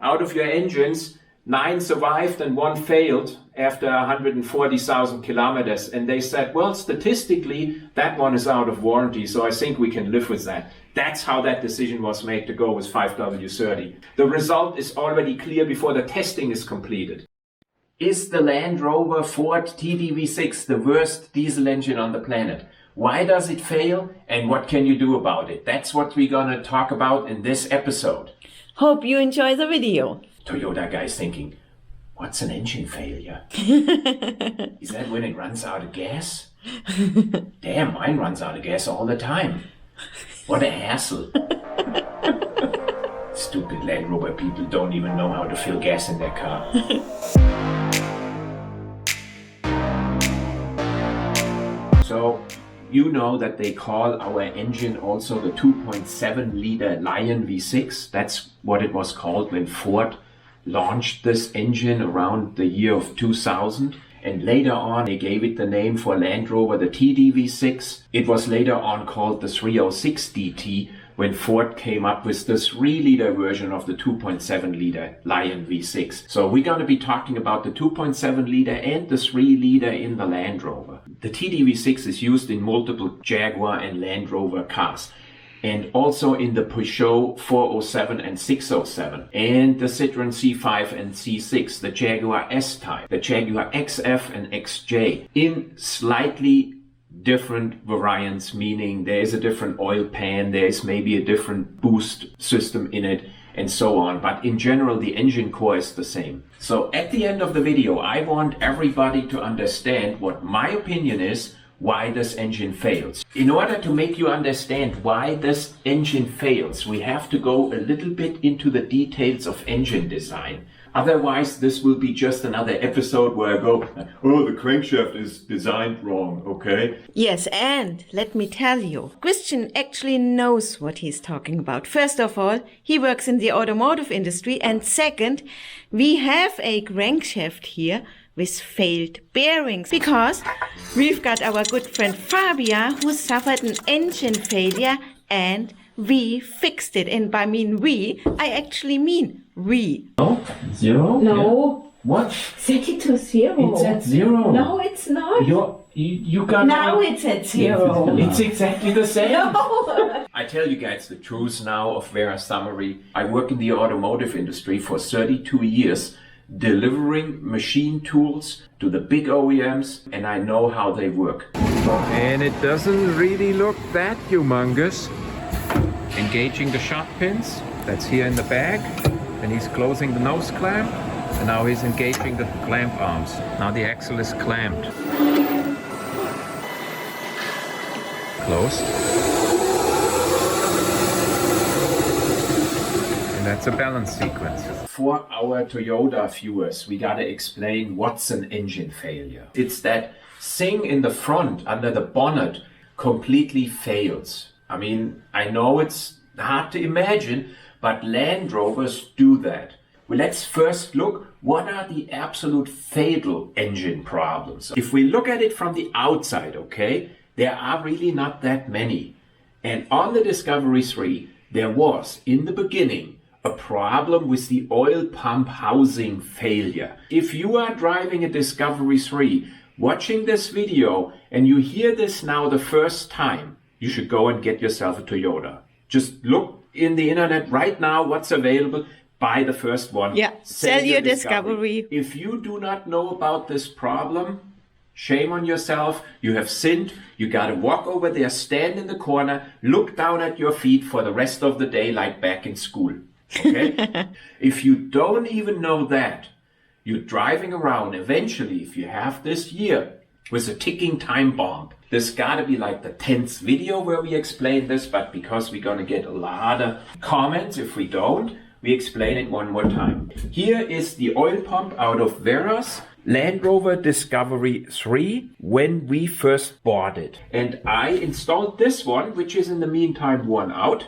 out of your engines, 9 survived and 1 failed after 140,000 kilometers. And they said, well, statistically, that one is out of warranty, so I think we can live with that. That's how that decision was made to go with 5W30. The result is already clear before the testing is completed. Is the Land Rover Ford TDV6 the worst diesel engine on the planet? Why does it fail, and what can you do about it? That's what we're gonna talk about in this episode. Hope you enjoy the video. Toyota guy's thinking, what's an engine failure? Is that when it runs out of gas? Damn, mine runs out of gas all the time. What a hassle. Stupid Land Rover people don't even know how to fill gas in their car. So, you know that they call our engine also the 2.7 liter Lion V6. That's what it was called when Ford launched this engine around the year of 2000. And later on, they gave it the name for Land Rover, the TDV6. It was later on called the 306 DT when Ford came up with the 3-liter version of the 2.7 liter Lion V6. So we're going to be talking about the 2.7 liter and the 3-liter in the Land Rover. The TDV6 is used in multiple Jaguar and Land Rover cars, and also in the Peugeot 407 and 607, and the Citroen C5 and C6, the Jaguar S-Type, the Jaguar XF and XJ, in slightly different variants, meaning there is a different oil pan, there is maybe a different boost system in it, and so on. But in general, the engine core is the same. So at the end of the video, I want everybody to understand what my opinion is why this engine fails. In order to make you understand why this engine fails, we have to go a little bit into the details of engine design. Otherwise, this will be just another episode where I go, oh, the crankshaft is designed wrong, okay? Yes, and let me tell you, Christian actually knows what he's talking about. First of all, he works in the automotive industry, and second, we have a crankshaft here with failed bearings, because we've got our good friend Fabia who suffered an engine failure and we fixed it. And by we, I actually mean we. Oh, 0? No. Yeah. What? Set it to 0. It's at 0. No, it's not. You got now it's at 0. It's exactly the same. No. I tell you guys the truth now of Vera summary. I work in the automotive industry for 32 years, delivering machine tools to the big OEMs, and I know how they work. And it doesn't really look that humongous. Engaging the shot pins, that's here in the bag, and he's closing the nose clamp, and now he's engaging the clamp arms. Now the axle is clamped. Close. And that's a balance sequence. For our Toyota viewers, we gotta explain what's an engine failure. It's that thing in the front under the bonnet completely fails. I mean, I know it's hard to imagine, but Land Rovers do that. Well, let's first look, what are the absolute fatal engine problems? If we look at it from the outside, okay, there are really not that many. And on the Discovery 3, there was, in the beginning, a problem with the oil pump housing failure. If you are driving a Discovery 3, watching this video, and you hear this now the first time, you should go and get yourself a Toyota. Just look in the internet right now what's available. Buy the first one. Yeah, sell your Discovery. If you do not know about this problem, shame on yourself. You have sinned. You got to walk over there, stand in the corner, look down at your feet for the rest of the day like back in school. Okay? If you don't even know that, you're driving around eventually, if you have this year, with a ticking time bomb. This gotta be like the 10th video where we explain this, but because we're gonna get a lot of comments if we don't, we explain it one more time. Here is the oil pump out of Vera's Land Rover Discovery 3 when we first bought it. And I installed this one, which is in the meantime worn out.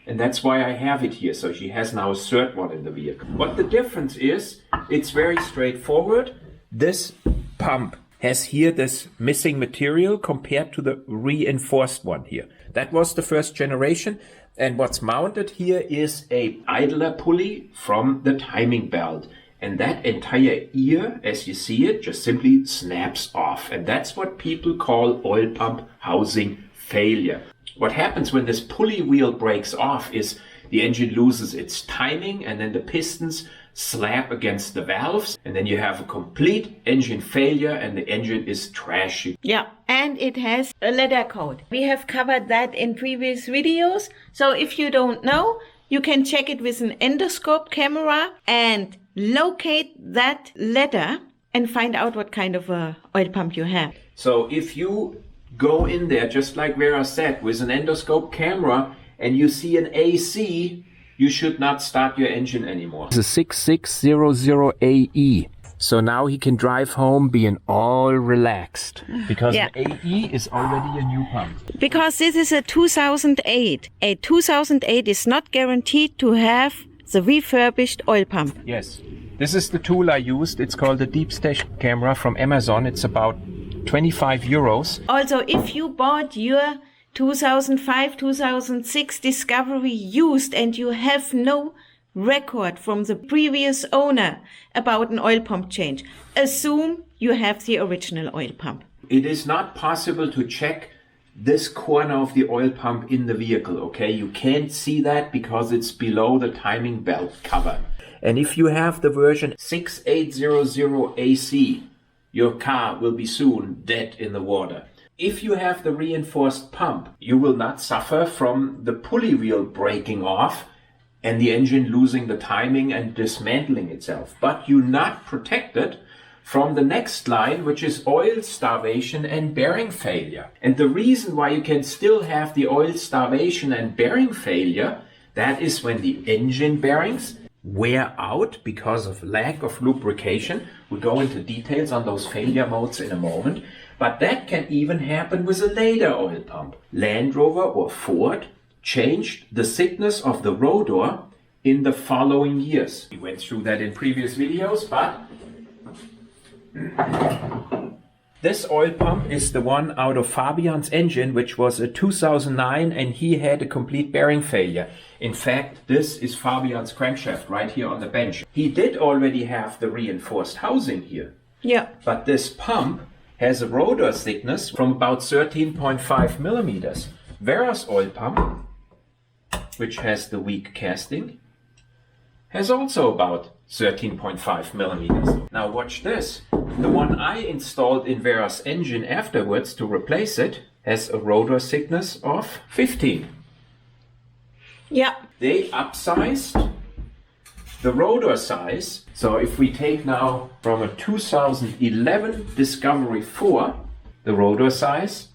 And that's why I have it here. So she has now a third one in the vehicle. What the difference is, it's very straightforward. This pump has here this missing material compared to the reinforced one here. That was the first generation. And what's mounted here is a idler pulley from the timing belt. And that entire ear, as you see it, just simply snaps off. And that's what people call oil pump housing failure. What happens when this pulley wheel breaks off is the engine loses its timing, and then the pistons slap against the valves, and then you have a complete engine failure and the engine is trashy. Yeah, and it has a leather coat. We have covered that in previous videos. So if you don't know, you can check it with an endoscope camera and locate that leather and find out what kind of a oil pump you have. So if you go in there, just like Vera said, with an endoscope camera and you see an AC, you should not start your engine anymore. It's a 6600AE. So now he can drive home being all relaxed because an AE is already a new pump. Because this is a 2008. A 2008 is not guaranteed to have the refurbished oil pump. Yes. This is the tool I used. It's called the Deep Stash camera from Amazon. It's about 25 euros. Also, if you bought your 2005, 2006 Discovery used and you have no record from the previous owner about an oil pump change, assume you have the original oil pump. It is not possible to check this corner of the oil pump in the vehicle, okay? You can't see that because it's below the timing belt cover. And if you have the version 6800AC, your car will be soon dead in the water. If you have the reinforced pump, you will not suffer from the pulley wheel breaking off and the engine losing the timing and dismantling itself. But you're not protected from the next line, which is oil starvation and bearing failure. And the reason why you can still have the oil starvation and bearing failure, that is when the engine bearings wear out because of lack of lubrication. We'll go into details on those failure modes in a moment. But that can even happen with a later oil pump. Land Rover or Ford changed the thickness of the rotor in the following years. We went through that in previous videos, but this oil pump is the one out of Fabian's engine, which was a 2009, and he had a complete bearing failure. In fact, this is Fabian's crankshaft right here on the bench. He did already have the reinforced housing here. Yeah. But this pump has a rotor thickness from about 13.5 millimeters. Vera's oil pump, which has the weak casting, has also about 13.5 millimeters. Now watch this. The one I installed in Vera's engine afterwards to replace it has a rotor thickness of 15. Yeah. They upsized the rotor size. So if we take now from a 2011 Discovery 4, the rotor size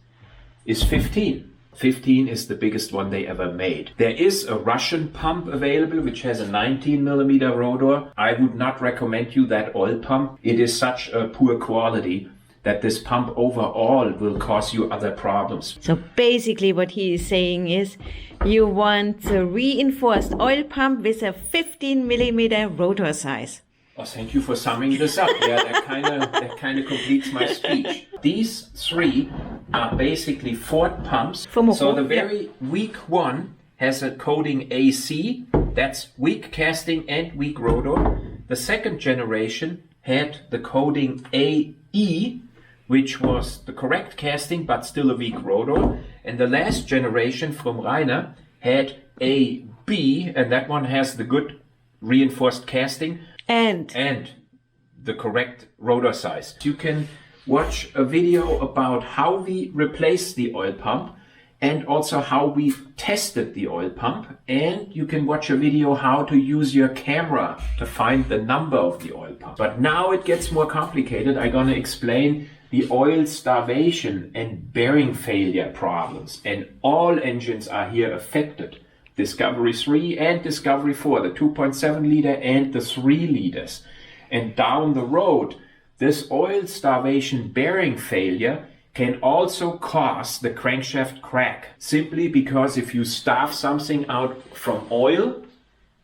is 15. 15 is the biggest one they ever made. There is a Russian pump available which has a 19 millimeter rotor. I would not recommend you that oil pump. It is such a poor quality that this pump overall will cause you other problems. So basically what he is saying is you want the reinforced oil pump with a 15 millimeter rotor size. Oh, thank you for summing this up. Yeah, that kind of completes my speech. These three are basically Ford pumps. So the very weak one has a coating AC. That's weak casting and weak rotor. The second generation had the coating AE, which was the correct casting but still a weak rotor. And the last generation from Rainer had AB, and that one has the good reinforced casting and the correct rotor size. You can watch a video about how we replaced the oil pump and also how we tested the oil pump, and you can watch a video how to use your camera to find the number of the oil pump. But now it gets more complicated. I'm gonna explain the oil starvation and bearing failure problems, and all engines are here affected. Discovery 3 and Discovery 4, the 2.7 liter and the 3 liters. And down the road, this oil starvation bearing failure can also cause the crankshaft crack. Simply because if you starve something out from oil,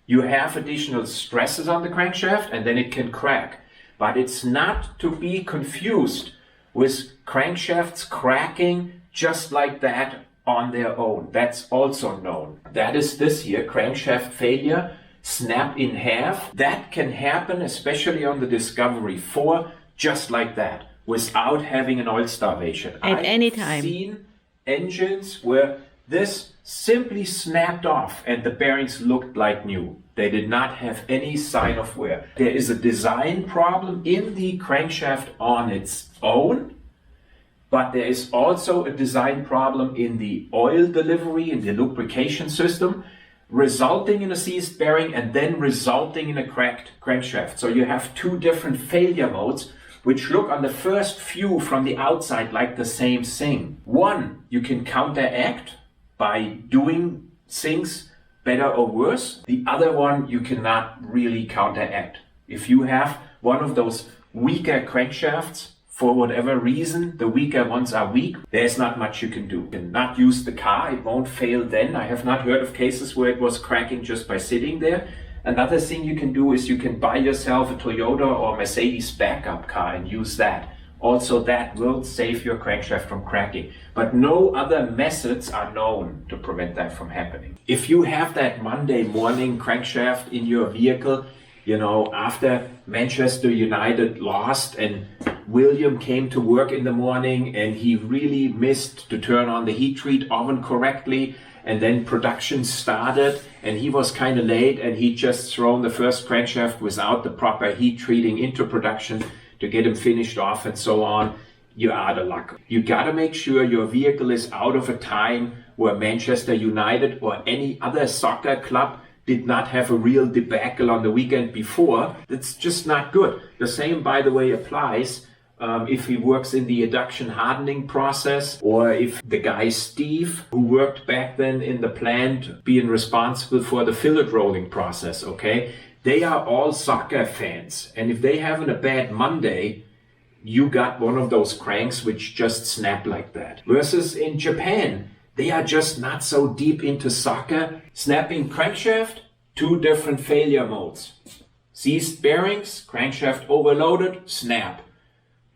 you have additional stresses on the crankshaft and then it can crack. But it's not to be confused with crankshafts cracking just like that on their own. That's also known. That is this here, crankshaft failure, snap in half. That can happen, especially on the Discovery 4, just like that, without having an oil starvation. At any time. I've seen engines where this simply snapped off and the bearings looked like new. They did not have any sign of wear. There is a design problem in the crankshaft on its own, but there is also a design problem in the oil delivery, in the lubrication system, resulting in a seized bearing and then resulting in a cracked crankshaft. So you have two different failure modes, which look on the first view from the outside like the same thing. One, you can counteract by doing things better or worse. The other one, you cannot really counteract. If you have one of those weaker crankshafts, for whatever reason, the weaker ones are weak, there's not much you can do. You cannot use the car, it won't fail then. I have not heard of cases where it was cracking just by sitting there. Another thing you can do is you can buy yourself a Toyota or Mercedes backup car and use that. Also, that will save your crankshaft from cracking. But no other methods are known to prevent that from happening. If you have that Monday morning crankshaft in your vehicle, you know, after Manchester United lost and William came to work in the morning and he really missed to turn on the heat treat oven correctly, and then production started and he was kind of late and he just thrown the first crankshaft without the proper heat treating into production to get him finished off and so on, you're out of luck. You gotta make sure your vehicle is out of a time where Manchester United or any other soccer club did not have a real debacle on the weekend before. That's just not good. The same, by the way, applies if he works in the adduction hardening process, or if the guy Steve, who worked back then in the plant, being responsible for the fillet rolling process, okay? They are all soccer fans. And if they having a bad Monday, you got one of those cranks which just snap like that. Versus in Japan, they are just not so deep into soccer. Snapping crankshaft, two different failure modes. Seized bearings, crankshaft overloaded, snap.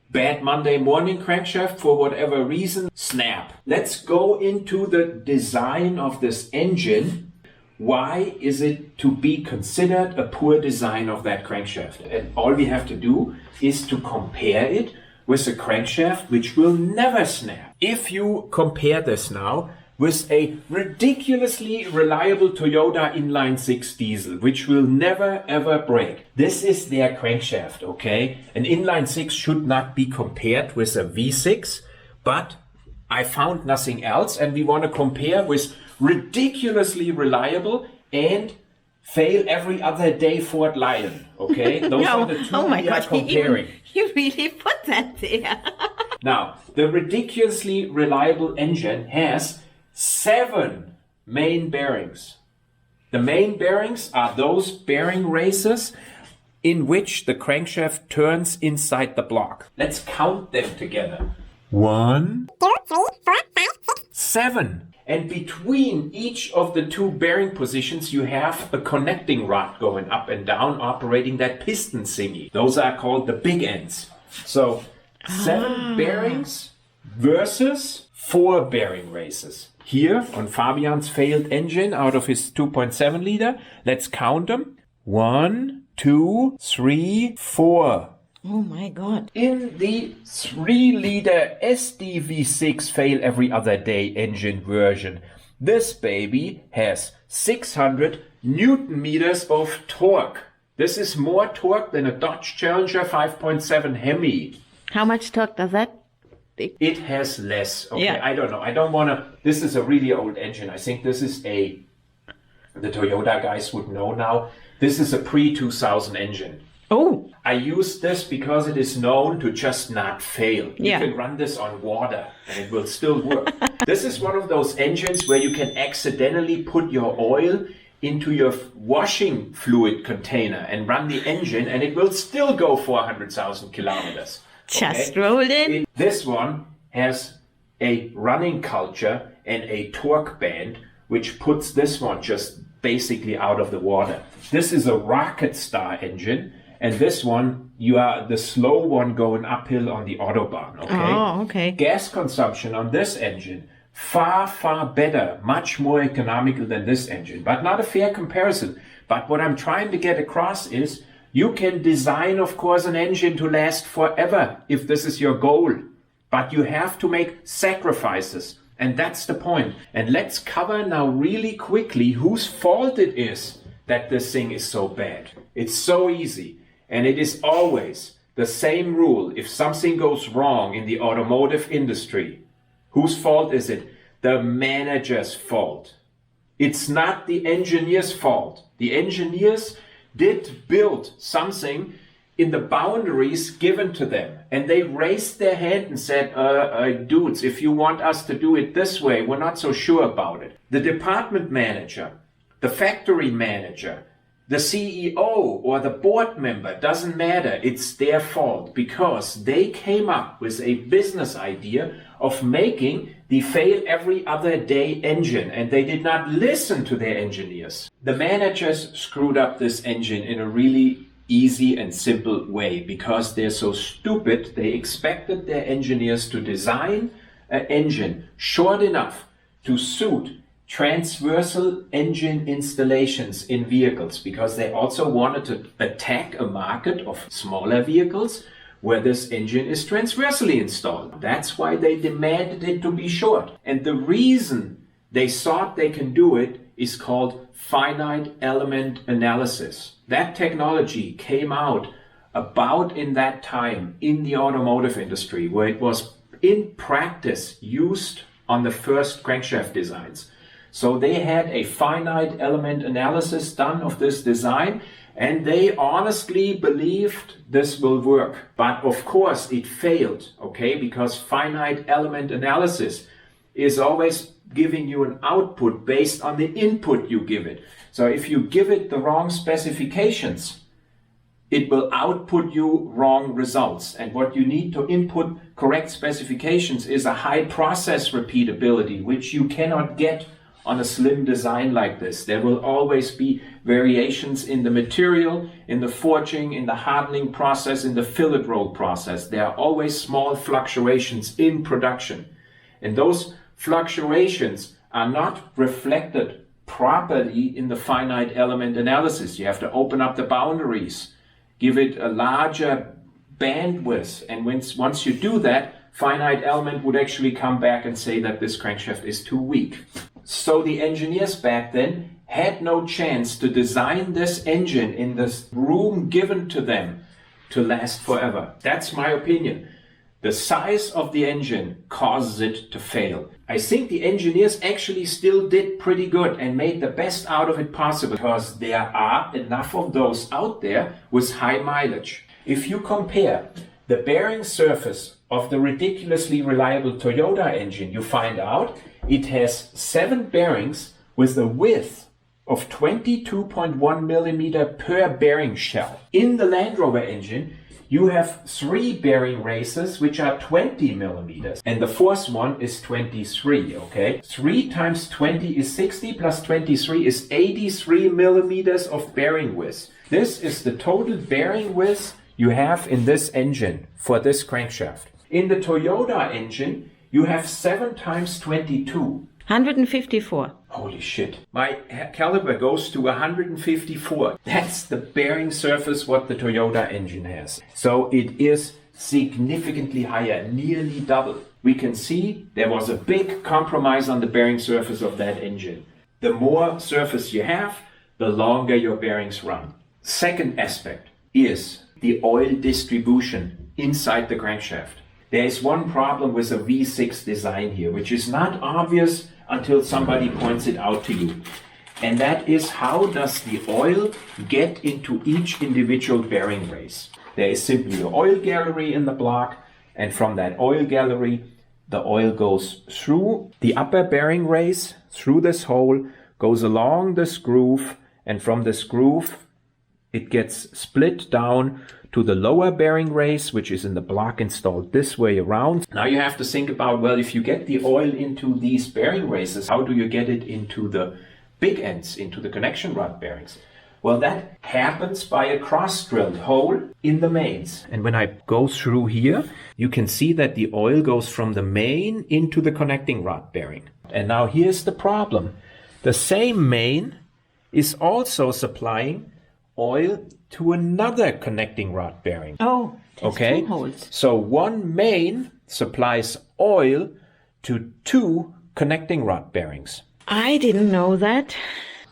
Bad Monday morning crankshaft for whatever reason, snap. Let's go into the design of this engine. Why is it to be considered a poor design of that crankshaft? And all we have to do is to compare it with a crankshaft which will never snap. If you compare this now with a ridiculously reliable Toyota inline-6 diesel, which will never ever break. This is their crankshaft, okay? An inline-6 should not be compared with a V6, but I found nothing else, and we want to compare with ridiculously reliable and fail every other day Ford Lion, okay? Those are the two we are comparing. You really put that there. Now, the ridiculously reliable engine has 7 main bearings. The main bearings are those bearing races in which the crankshaft turns inside the block. Let's count them together. 1, 2, 3, 4, 5, 6, 7. And between each of the two bearing positions, you have a connecting rod going up and down, operating that piston thingy. Those are called the big ends. So 7 bearings versus 4 bearing races. Here on Fabian's failed engine out of his 2.7 liter, let's count them. 1, 2, 3, 4. Oh my God. In the 3-liter SDV6 fail every other day engine version, this baby has 600 Newton meters of torque. This is more torque than a Dodge Challenger 5.7 Hemi. How much torque does that? It has less. Okay, Yeah. I don't know. I don't want to. This is a really old engine. I think this is the Toyota guys would know now. This is a pre-2000 engine. Oh. I use this because it is known to just not fail. Yeah. You can run this on water and it will still work. This is one of those engines where you can accidentally put your oil into your washing fluid container and run the engine and it will still go 400,000 kilometers. Just rolled in. This one has a running culture and a torque band, which puts this one just basically out of the water. This is a rocket star engine, and this one, you are the slow one going uphill on the Autobahn, okay? Oh, okay. Gas consumption on this engine Far, far better, much more economical than this engine, but not a fair comparison. But what I'm trying to get across is you can design, of course, an engine to last forever if this is your goal, but you have to make sacrifices. And that's the point. And let's cover now really quickly whose fault it is that this thing is so bad. It's so easy. And it is always the same rule. If something goes wrong in the automotive industry, whose fault is it? The manager's fault. It's not the engineer's fault. The engineers did build something in the boundaries given to them. And they raised their hand and said, dudes, if you want us to do it this way, we're not so sure about it. The department manager, the factory manager, the CEO or the board member, doesn't matter. It's their fault because they came up with a business idea of making the fail every other day engine, and they did not listen to their engineers. The managers screwed up this engine in a really easy and simple way because they're so stupid. They expected their engineers to design an engine short enough to suit transversal engine installations in vehicles, because they also wanted to attack a market of smaller vehicles where this engine is transversally installed. That's why they demanded it to be short. And the reason they thought they can do it is called finite element analysis. That technology came out about in that time in the automotive industry, where it was in practice used on the first crankshaft designs. So they had a finite element analysis done of this design, and they honestly believed this will work. But of course it failed, okay? Because finite element analysis is always giving you an output based on the input you give it. So if you give it the wrong specifications, it will output you wrong results. And what you need to input correct specifications is a high process repeatability, which you cannot get on a slim design like this. There will always be variations in the material, in the forging, in the hardening process, in the fillet roll process. There are always small fluctuations in production. And those fluctuations are not reflected properly in the finite element analysis. You have to open up the boundaries, give it a larger bandwidth. And once you do that, finite element would actually come back and say that this crankshaft is too weak. So the engineers back then had no chance to design this engine in this room given to them to last forever. That's my opinion. The size of the engine causes it to fail. I think the engineers actually still did pretty good and made the best out of it possible, because there are enough of those out there with high mileage. If you compare the bearing surface of the ridiculously reliable Toyota engine, you find out it has 7 bearings with a width of 22.1 millimeter per bearing shell. In the Land Rover engine, you have 3 bearing races which are 20 millimeters, and the fourth one is 23, okay? 3 times 20 is 60, plus 23 is 83 millimeters of bearing width. This is the total bearing width you have in this engine for this crankshaft. In the Toyota engine, you have 7 times 22. 154. Holy shit. My caliber goes to 154. That's the bearing surface what the Toyota engine has. So it is significantly higher, nearly double. We can see there was a big compromise on the bearing surface of that engine. The more surface you have, the longer your bearings run. Second aspect is the oil distribution inside the crankshaft. There is one problem with a V6 design here, which is not obvious until somebody points it out to you. And that is, how does the oil get into each individual bearing race? There is simply an oil gallery in the block, and from that oil gallery, the oil goes through the upper bearing race, through this hole, goes along this groove, and from this groove, it gets split down to the lower bearing race, which is in the block installed this way around. Now you have to think about, well, if you get the oil into these bearing races, how do you get it into the big ends, into the connection rod bearings? Well, that happens by a cross-drilled hole in the mains. And when I go through here, you can see that the oil goes from the main into the connecting rod bearing. And now here's the problem. The same main is also supplying oil to another connecting rod bearing. Oh, there's Okay, two holes. so one main supplies oil to two connecting rod bearings. I didn't know that.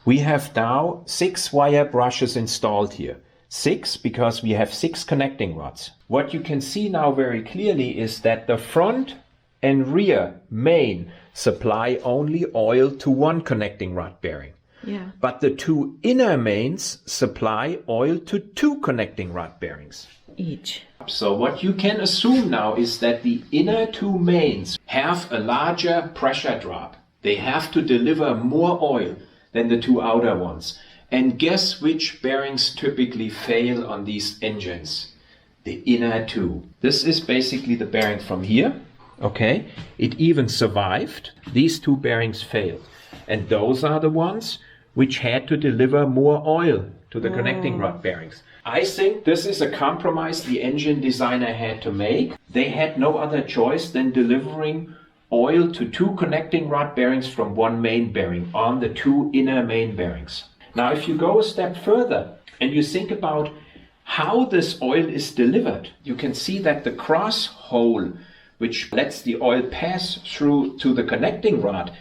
We have now 6 wire brushes installed here. 6 because we have 6 connecting rods. What you can see now very clearly is that the front and rear main supply only oil to one connecting rod bearing. Yeah. But the two inner mains supply oil to two connecting rod bearings. Each. So what you can assume now is that the inner two mains have a larger pressure drop. They have to deliver more oil than the two outer ones. And guess which bearings typically fail on these engines? The inner two. This is basically the bearing from here. Okay, it even survived. These two bearings failed. And those are the ones which had to deliver more oil to the connecting rod bearings. I think this is a compromise the engine designer had to make. They had no other choice than delivering oil to two connecting rod bearings from one main bearing on the two inner main bearings. Now, if you go a step further and you think about how this oil is delivered, you can see that the cross hole, which lets the oil pass through to the connecting rod,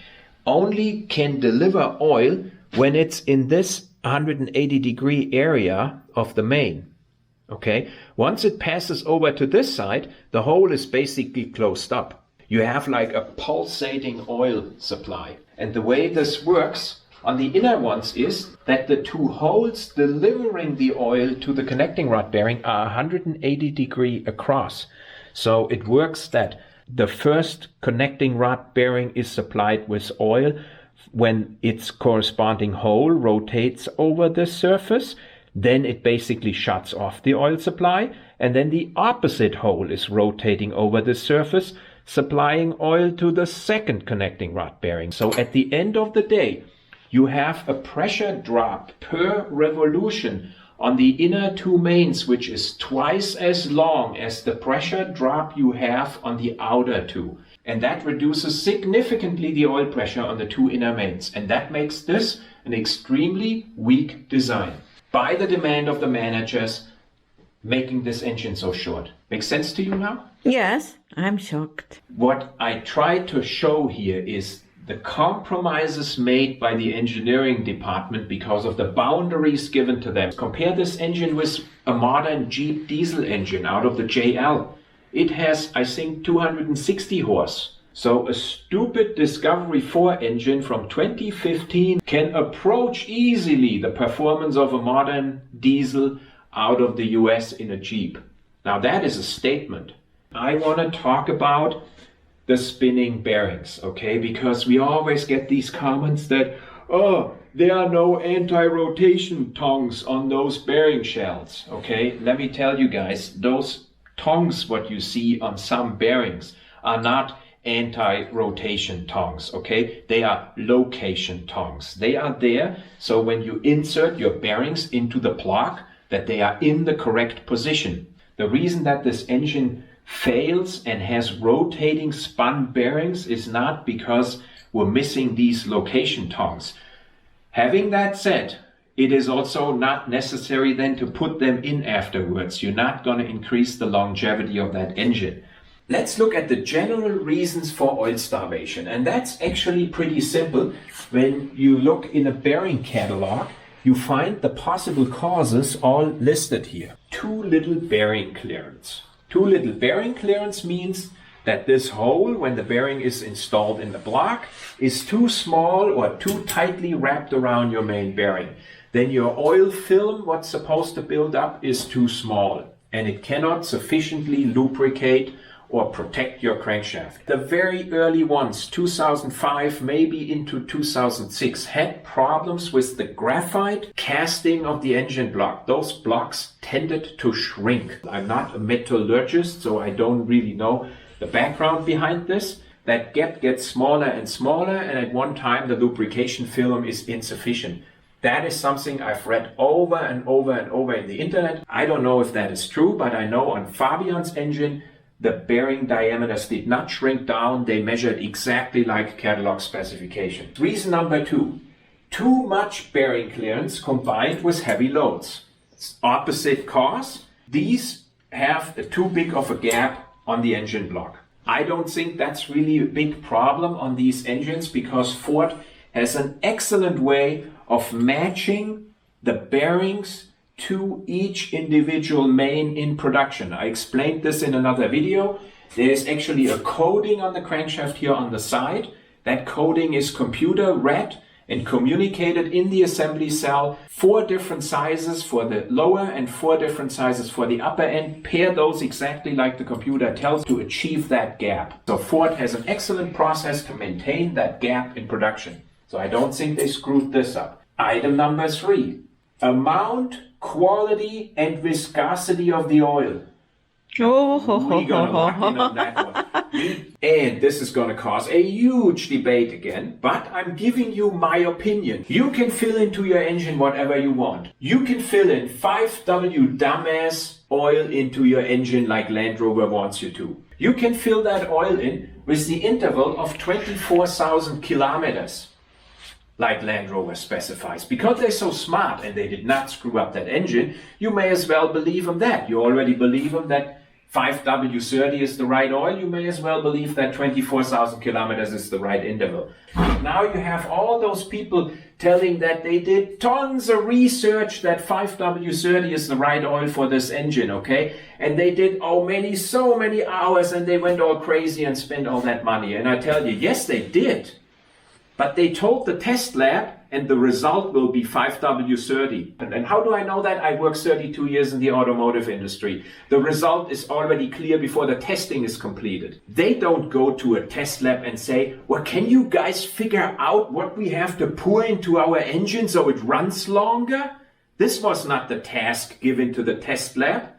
only can deliver oil when it's in this 180-degree area of the main. Okay, once it passes over to this side, the hole is basically closed up. You have like a pulsating oil supply. And the way this works on the inner ones is that the two holes delivering the oil to the connecting rod bearing are 180 degree across. So it works that the first connecting rod bearing is supplied with oil when its corresponding hole rotates over the surface. Then it basically shuts off the oil supply, and then the opposite hole is rotating over the surface, supplying oil to the second connecting rod bearing. So at the end of the day, you have a pressure drop per revolution on the inner two mains, which is twice as long as the pressure drop you have on the outer two. And that reduces significantly the oil pressure on the two inner mains. And that makes this an extremely weak design by the demand of the managers, making this engine so short. Makes sense to you now? Yes, I'm shocked. What I try to show here is the compromises made by the engineering department because of the boundaries given to them. Compare this engine with a modern Jeep diesel engine out of the JL. It has, I think, 260 horse. So a stupid Discovery 4 engine from 2015 can approach easily the performance of a modern diesel out of the US in a Jeep. Now that is a statement. I want to talk about the spinning bearings, okay? Because we always get these comments that, oh, there are no anti-rotation tongues on those bearing shells, okay? Let me tell you guys, those tongues what you see on some bearings are not anti-rotation tongues, okay? They are location tongues. They are there so when you insert your bearings into the block that they are in the correct position. The reason that this engine fails and has rotating spun bearings is not because we're missing these location tongues. Having that said, it is also not necessary then to put them in afterwards. You're not going to increase the longevity of that engine. Let's look at the general reasons for oil starvation, and that's actually pretty simple. When you look in a bearing catalog, you find the possible causes all listed here. Too little bearing clearance. Too little bearing clearance means that this hole, when the bearing is installed in the block, is too small or too tightly wrapped around your main bearing. Then your oil film, what's supposed to build up, is too small, and it cannot sufficiently lubricate or protect your crankshaft. The very early ones, 2005, maybe into 2006, had problems with the graphite casting of the engine block. Those blocks tended to shrink. I'm not a metallurgist, so I don't really know the background behind this. That gap gets smaller and smaller, and at one time the lubrication film is insufficient. That is something I've read over and over and over in the internet. I don't know if that is true, but I know on Fabian's engine, the bearing diameters did not shrink down. They measured exactly like catalog specification. Reason number 2, too much bearing clearance combined with heavy loads. It's opposite cause. These have too big of a gap on the engine block. I don't think that's really a big problem on these engines because Ford has an excellent way of matching the bearings to each individual main in production. I explained this in another video. There is actually a coding on the crankshaft here on the side. That coding is computer read and communicated in the assembly cell. 4 different sizes for the lower and 4 different sizes for the upper end. Pair those exactly like the computer tells to achieve that gap. So Ford has an excellent process to maintain that gap in production. So I don't think they screwed this up. Item number 3, amount, quality and viscosity of the oil. Oh, We're gonna lock in on that one. And this is gonna cause a huge debate again, but I'm giving you my opinion. You can fill into your engine whatever you want. You can fill in 5W dumbass oil into your engine like Land Rover wants you to. You can fill that oil in with the interval of 24,000 kilometers. Like Land Rover specifies. Because they're so smart and they did not screw up that engine, you may as well believe them that. You already believe them that 5W30 is the right oil, you may as well believe that 24,000 kilometers is the right interval. Now you have all those people telling that they did tons of research that 5W30 is the right oil for this engine, okay? And they did so many hours and they went all crazy and spent all that money. And I tell you, yes, they did. But they told the test lab and the result will be 5W30. And how do I know that? I worked 32 years in the automotive industry. The result is already clear before the testing is completed. They don't go to a test lab and say, well, can you guys figure out what we have to pour into our engine so it runs longer? This was not the task given to the test lab.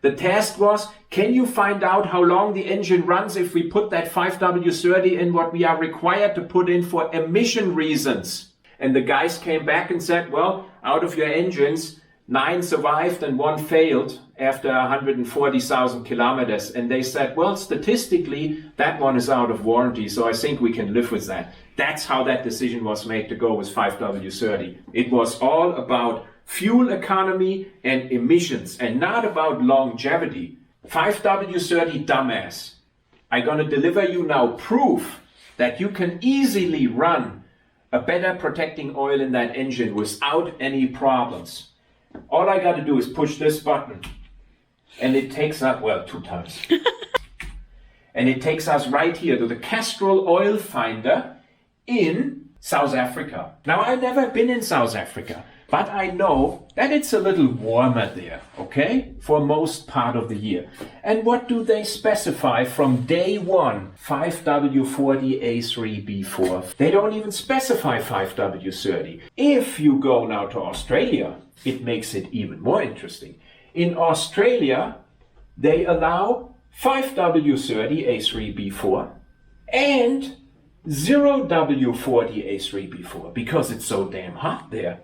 The task was, can you find out how long the engine runs if we put that 5W30 in what we are required to put in for emission reasons? And the guys came back and said, well, out of your engines, 9 survived and 1 failed after 140,000 kilometers. And they said, well, statistically, that one is out of warranty, so I think we can live with that. That's how that decision was made to go with 5W30. It was all about fuel economy and emissions and not about longevity. 5W30 dumbass. I'm gonna deliver you now proof that you can easily run a better protecting oil in that engine without any problems. All I gotta do is push this button and it takes us, well, 2 times. And it takes us right here to the Castrol oil finder in South Africa. Now, I've never been in South Africa, but I know that it's a little warmer there, okay, for most part of the year. And what do they specify from day one? 5W40A3B4. They don't even specify 5W30. If you go now to Australia, it makes it even more interesting. In Australia, they allow 5W30A3B4 and 0W40A3B4 because it's so damn hot there.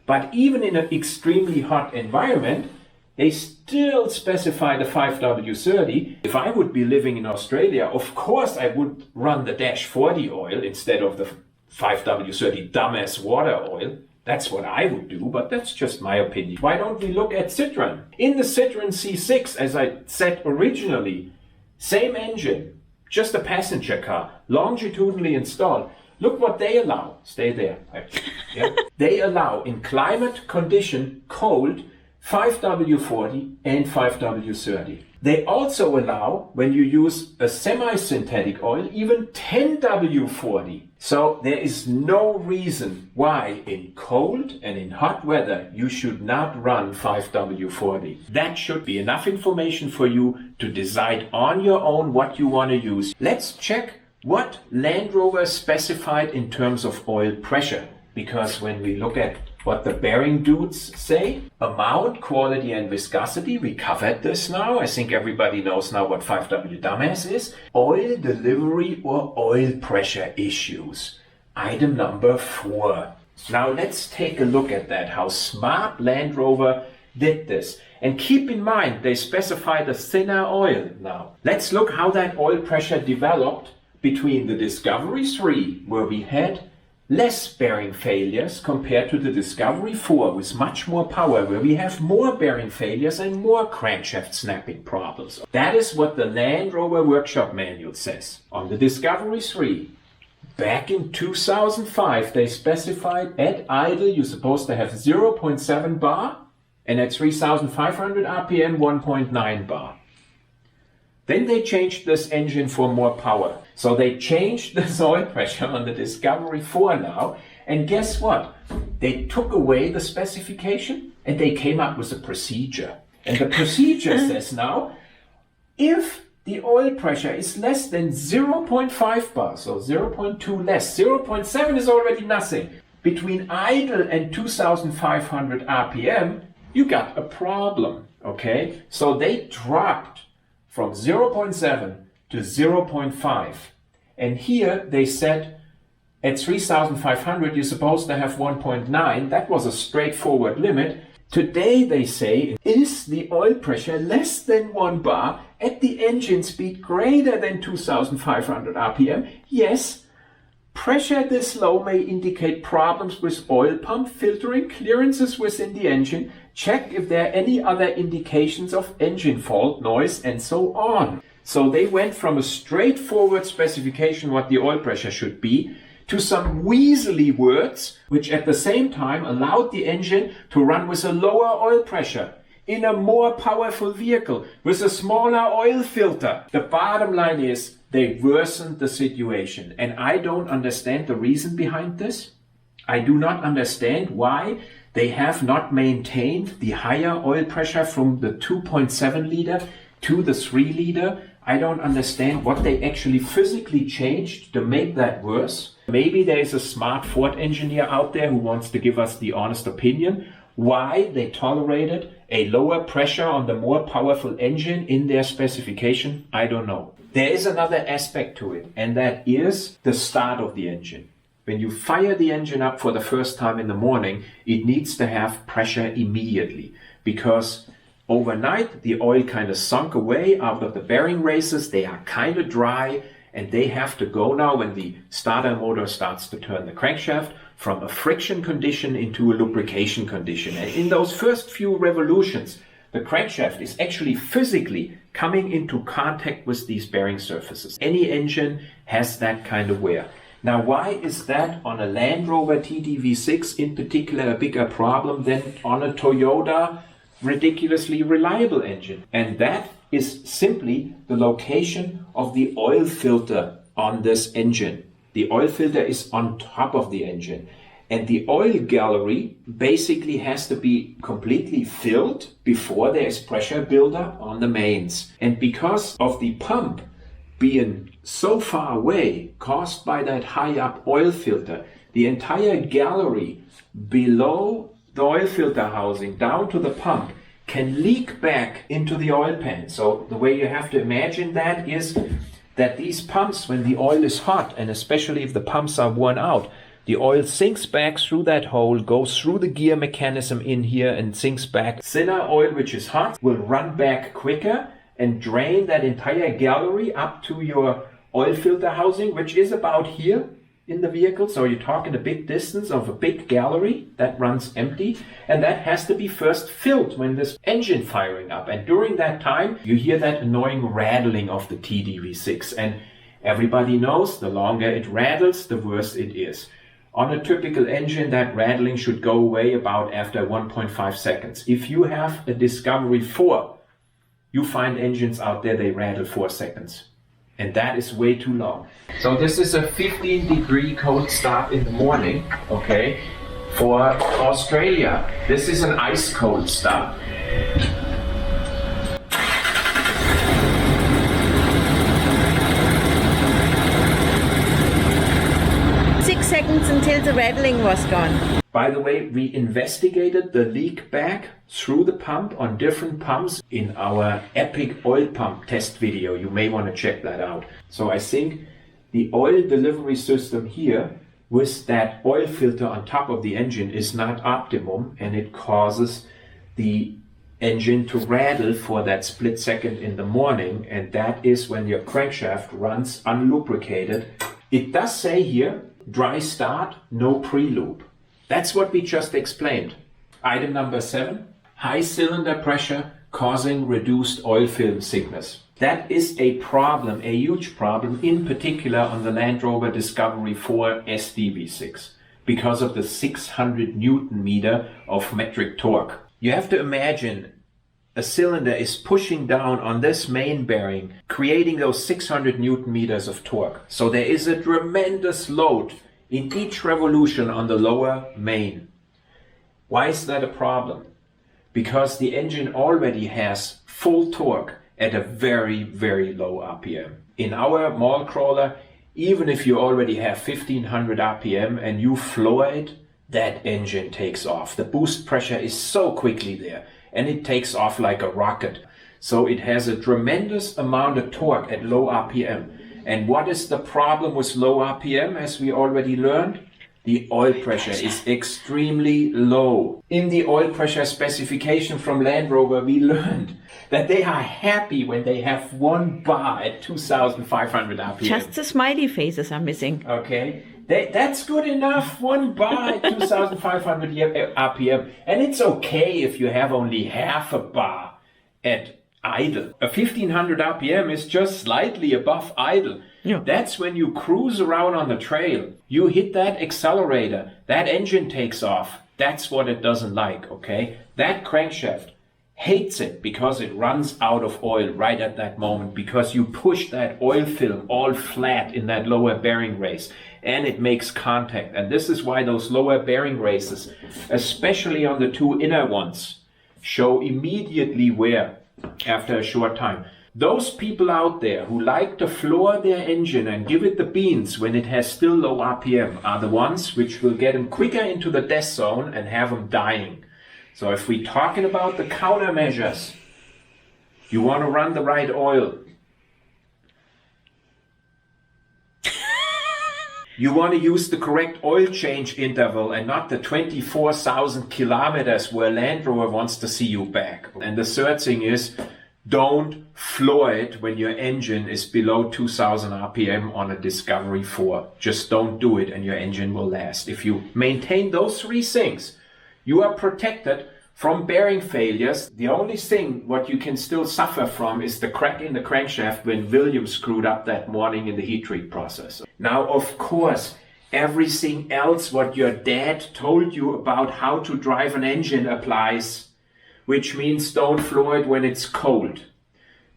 But even in an extremely hot environment, they still specify the 5W30. If I would be living in Australia, of course I would run the Dash 40 oil instead of the 5W30 dumbass water oil. That's what I would do, but that's just my opinion. Why don't we look at Citroën? In the Citroën C6, as I said originally, same engine, just a passenger car, longitudinally installed. Look what they allow. Stay there. Yeah. They allow in climate condition cold 5W40 and 5W30. They also allow, when you use a semi-synthetic oil, even 10W40. So there is no reason why in cold and in hot weather you should not run 5W40. That should be enough information for you to decide on your own what you want to use. Let's check what Land Rover specified in terms of oil pressure. Because when we look at what the bearing dudes say, amount, quality and viscosity, we covered this now. I think everybody knows now what 5W dumbass is. Oil delivery or oil pressure issues. Item number 4. Now let's take a look at that, how smart Land Rover did this. And keep in mind, they specified a thinner oil now. Let's look how that oil pressure developed between the Discovery 3, where we had less bearing failures, compared to the Discovery 4 with much more power, where we have more bearing failures and more crankshaft snapping problems. That is what the Land Rover workshop manual says. On the Discovery 3, back in 2005, they specified at idle you're supposed to have 0.7 bar, and at 3,500 RPM 1.9 bar. Then they changed this engine for more power. So they changed the oil pressure on the Discovery 4 now, and guess what? They took away the specification and they came up with a procedure. And the procedure says now, if the oil pressure is less than 0.5 bar, so 0.2 less, 0.7 is already nothing. Between idle and 2,500 RPM, you got a problem, okay? So they dropped from 0.7 to 0.5. And here they said at 3,500 you're supposed to have 1.9. That was a straightforward limit. Today they say, is the oil pressure less than 1 bar at the engine speed greater than 2,500 RPM? Yes. Pressure this low may indicate problems with oil pump filtering, clearances within the engine. Check if there are any other indications of engine fault, noise, and so on. So they went from a straightforward specification what the oil pressure should be to some weaselly words, which at the same time allowed the engine to run with a lower oil pressure in a more powerful vehicle with a smaller oil filter. The bottom line is they worsened the situation, and I don't understand the reason behind this. I do not understand why they have not maintained the higher oil pressure from the 2.7 liter to the 3 liter. I don't understand what they actually physically changed to make that worse. Maybe there is a smart Ford engineer out there who wants to give us the honest opinion why they tolerated a lower pressure on the more powerful engine in their specification. I don't know. There is another aspect to it, and that is the start of the engine. When you fire the engine up for the first time in the morning, it needs to have pressure immediately, because overnight the oil kind of sunk away out of the bearing races. They are kind of dry, and they have to go now when the starter motor starts to turn the crankshaft from a friction condition into a lubrication condition. And in those first few revolutions, the crankshaft is actually physically coming into contact with these bearing surfaces. Any engine has that kind of wear. Now, why is that on a Land Rover TDV6 in particular a bigger problem than on a Toyota ridiculously reliable engine? And that is simply the location of the oil filter on this engine. The oil filter is on top of the engine. And the oil gallery basically has to be completely filled before there is pressure buildup on the mains. And because of the pump being so far away, caused by that high up oil filter, the entire gallery below the oil filter housing down to the pump can leak back into the oil pan. So the way you have to imagine that is that these pumps, when the oil is hot, and especially if the pumps are worn out, the oil sinks back through that hole, goes through the gear mechanism in here and sinks back. Thinner oil, which is hot, will run back quicker and drain that entire gallery up to your oil filter housing, which is about here in the vehicle. So you're talking a big distance of a big gallery that runs empty, and that has to be first filled when this engine firing up. And during that time, you hear that annoying rattling of the TDV6. And everybody knows the longer it rattles, the worse it is. On a typical engine, that rattling should go away about after 1.5 seconds. If you have a Discovery 4, you find engines out there, they rattle 4 seconds. And that is way too long. So this is a 15-degree cold start in the morning, okay? For Australia, this is an ice cold start. 6 seconds until the rattling was gone. By the way, we investigated the leak back through the pump on different pumps in our epic oil pump test video. You may want to check that out. So I think the oil delivery system here with that oil filter on top of the engine is not optimum, and it causes the engine to rattle for that split second in the morning, and that is when your crankshaft runs unlubricated. It does say here, dry start, no pre-lube. That's what we just explained. Item number 7, high cylinder pressure causing reduced oil film thickness. That is a problem, a huge problem, in particular on the Land Rover Discovery 4 SDV6, because of the 600 Newton meter of metric torque. You have to imagine a cylinder is pushing down on this main bearing, creating those 600 Newton meters of torque. So there is a tremendous load in each revolution on the lower main. Why is that a problem? Because the engine already has full torque at a very, very low RPM. In our mall crawler, even if you already have 1500 RPM and you floor it, that engine takes off. The boost pressure is so quickly there, and it takes off like a rocket. So it has a tremendous amount of torque at low RPM. And what is the problem with low RPM, as we already learned? The oil pressure is extremely low. In the oil pressure specification from Land Rover, we learned that they are happy when they have 1 bar at 2,500 RPM. Just the smiley faces are missing. Okay, that's good enough. 1 bar at 2,500 RPM. And it's okay if you have only half a bar at idle. A 1,500 RPM is just slightly above idle. Yeah. That's when you cruise around on the trail. You hit that accelerator, that engine takes off. That's what it doesn't like, okay? That crankshaft hates it because it runs out of oil right at that moment, because you push that oil film all flat in that lower bearing race and it makes contact. And this is why those lower bearing races, especially on the 2 inner ones, show immediately wear after a short time. Those people out there who like to floor their engine and give it the beans when it has still low RPM are the ones which will get them quicker into the death zone and have them dying. So if we're talking about the countermeasures, you want to run the right oil. You want to use the correct oil change interval and not the 24,000 kilometers where Land Rover wants to see you back. And the third thing is, don't floor it when your engine is below 2,000 RPM on a Discovery 4. Just don't do it and your engine will last. If you maintain those 3 things, you are protected from bearing failures. The only thing what you can still suffer from is the crack in the crankshaft when William screwed up that morning in the heat treat process. Now, of course, everything else what your dad told you about how to drive an engine applies, which means don't floor it when it's cold.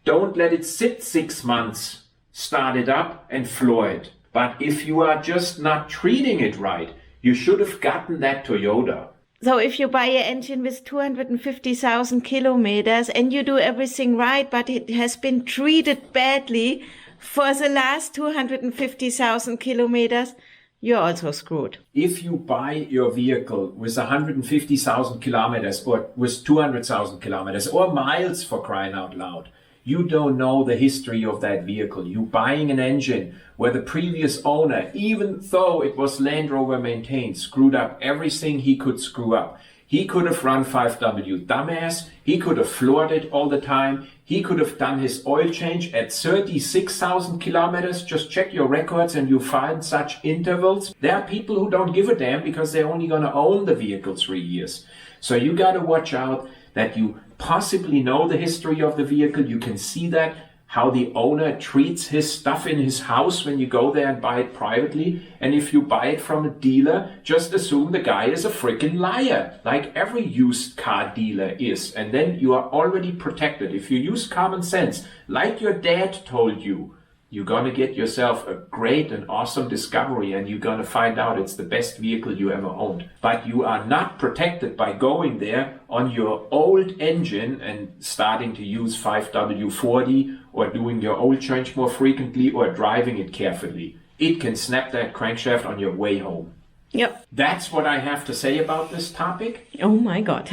Don't let it sit 6 months. Start it up and floor it. But if you are just not treating it right, you should have gotten that Toyota. So if you buy an engine with 250,000 kilometers and you do everything right, but it has been treated badly for the last 250,000 kilometers, you're also screwed. If you buy your vehicle with 150,000 kilometers or with 200,000 kilometers or miles, for crying out loud, you don't know the history of that vehicle. You're buying an engine where the previous owner, even though it was Land Rover maintained, screwed up everything he could screw up. He could have run 5W dumbass. He could have floored it all the time. He could have done his oil change at 36,000 kilometers. Just check your records and you find such intervals. There are people who don't give a damn because they're only going to own the vehicle 3 years. So you got to watch out that you possibly know the history of the vehicle. You can see that, how the owner treats his stuff in his house when you go there and buy it privately. And if you buy it from a dealer, just assume the guy is a freaking liar, like every used car dealer is. And then you are already protected. If you use common sense, like your dad told you, you're going to get yourself a great and awesome Discovery, and you're going to find out it's the best vehicle you ever owned. But you are not protected by going there on your old engine and starting to use 5W40 or doing your oil change more frequently or driving it carefully. It can snap that crankshaft on your way home. Yep. That's what I have to say about this topic. Oh my God.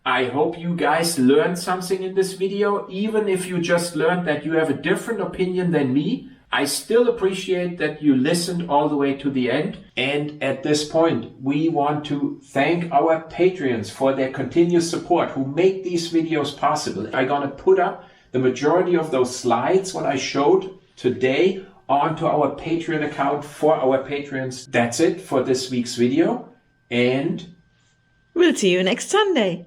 I hope you guys learned something in this video. Even if you just learned that you have a different opinion than me, I still appreciate that you listened all the way to the end. And at this point, we want to thank our Patreons for their continuous support who make these videos possible. I'm going to put up the majority of those slides, what I showed today, onto our Patreon account for our Patreons. That's it for this week's video. And We'll see you next Sunday.